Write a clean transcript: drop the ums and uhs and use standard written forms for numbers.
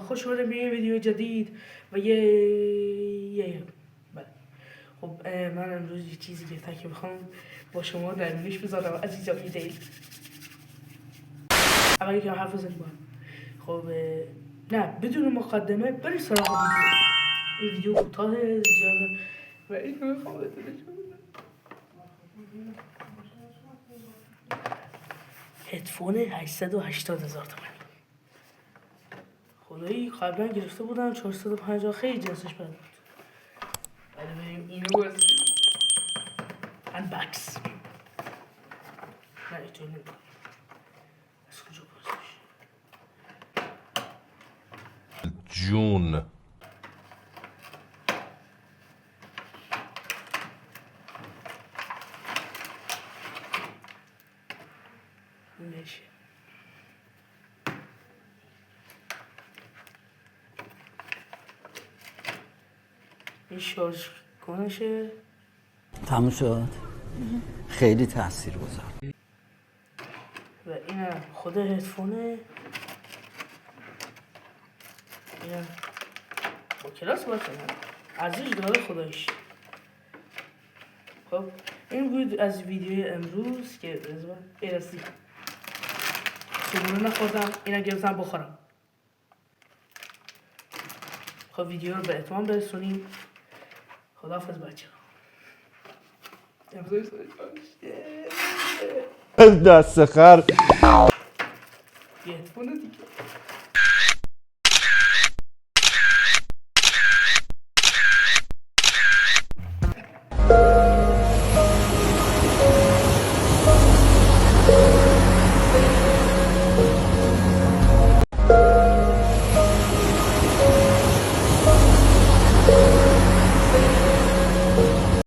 خوش اومدید به یه ویدیو جدید و یه بله. خب من امروز یه چیزی گرفتم که بخوام با شما درمیونش بذارم عزیزانی دل. اولی که حرف بزنیم با خب نه بدون مقدمه بریم سراغ ویدیو. این ویدیو کوتاه زیاده و این رو میخوام بهتون نشون بدم. هدفون 880,000 تومان. خدایی قبلا گرفته بودم 450 خیلی جنسش بد بود. ولی بریم اینو باز انبکس. نه اینطور نمیدونم از کجا باز میشه جون میشه. این شارژ کنشه تموم شد. خیلی تاثیرگذار. و اینم خود هدفونه. اینم با کلاس باید کنم ارزش داره خدایش. خب این بود از ویدیو امروز که برسی صبحونه نخوردم اینم گرفتم بخورم. خب ویدیو رو به اتمام برسونیم. خداحافظ بچه دست خر یه هدفونه